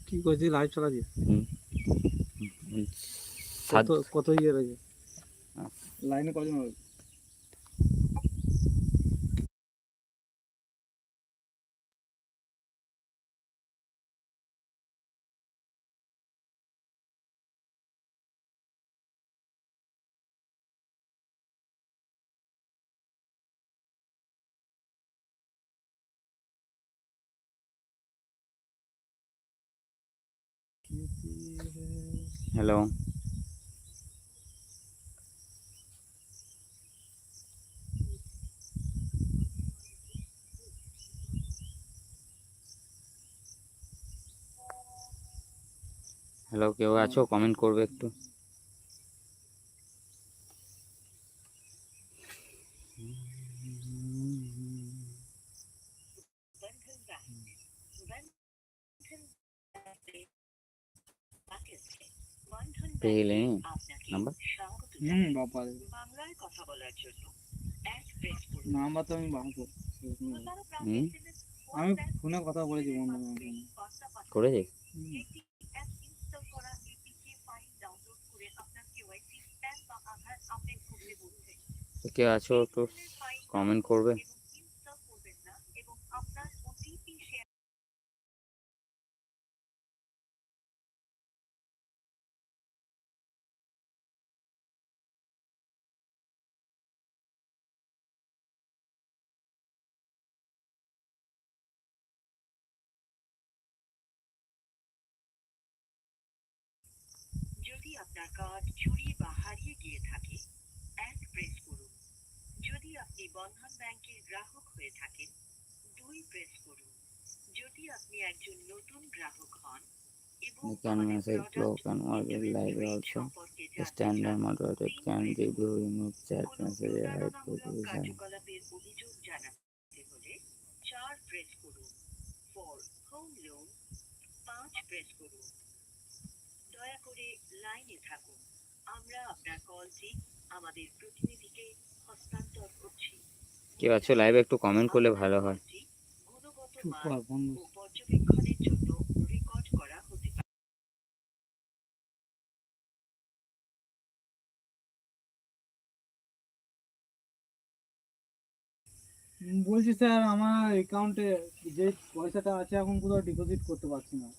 কি করছিস? লাইভ চালাচ্ছিস? কত ইয়ে রয়েছে লাইনে? কজন হবে? হ্যালো, হ্যালো, কেউ আছো? কমেন্ট করবে একটু। পেয়ে গেলে নাম্বার? বাবা নাম্বার তো আমি বাঁধবো। আমি ফোনে কথা বলেছি বন্ধু করেছি। কেউ আছো একটু কমেন্ট করবে? যদি আপনার কার্ড চুরি বা হারিয়ে গিয়ে থাকে, 1 প্রেস করুন। যদি আপনি বন্ধন ব্যাংকের গ্রাহক হয়ে থাকেন, 2 প্রেস করুন। যদি আপনি একজন নতুন গ্রাহক হন এবং You can message block and always live also. Standard moderated can review, remove chat messages, hide people. কার্যকলাপের অভিযোগ জানাতে হলে 4 প্রেস করুন। ফর হোম লোন 5 প্রেস করুন। দয়া করে লাইনে থাকুন, আমরা আপনার কলটি আমাদের প্রতিনিধিকে হস্তান্তর করছি। কেউ আছো লাইভে? একটু কমেন্ট করলে ভালো হয়। গুণগত মান ও পর্যবেক্ষণের জন্য রেকর্ড করা হতে পারে। বলছি স্যার, আমার অ্যাকাউন্টে যে পয়সাটা আছে এখন কোথাও ডিপোজিট করতে পারছি না।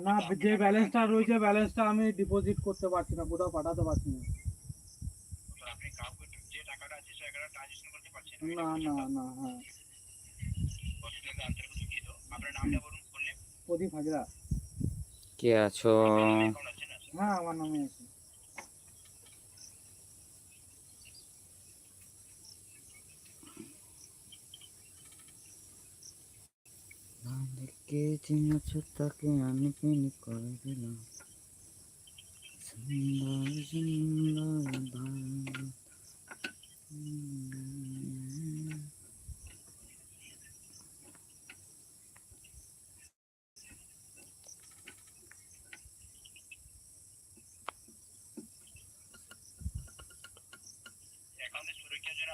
না, যে ব্যালেন্সটা রয়েছে ব্যালেন্সটা আমি ডিপোজিট করতে পারছি না, কোথাও পাঠাতে পারছি না। না না না, হ্যাঁ। প্রদীপ হাজরা। কে আছো? হ্যাঁ, আমার নামে আছে। কে চিনেছো তাকে আমি পিন করে দিলাম। সুন্দর সুন্দর ভালো।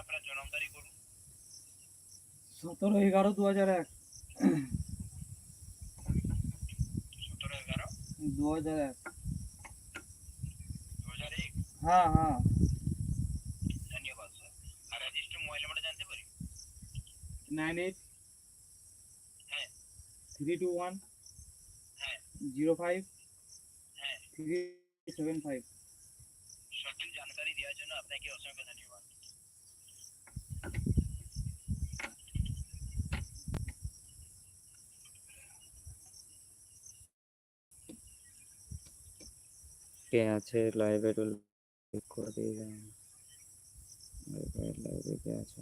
আপনার জন্ম তারিখ বলুন। 17/11/2001। 17/11/2001। 2001। हाँ हाँ। धन्यवाद सर। আর রেজিস্টার মোবাইল নাম্বারটা জানতে পারি? 98 হ্যাঁ 321 হ্যাঁ 05 হ্যাঁ 375। সঠিক জানকারি দেওয়ার জন্য আপনাকে অসংখ্য ধন্যবাদ। কে আছে লাইভে? করে দিয়ে যান লাইভে। কে আছে?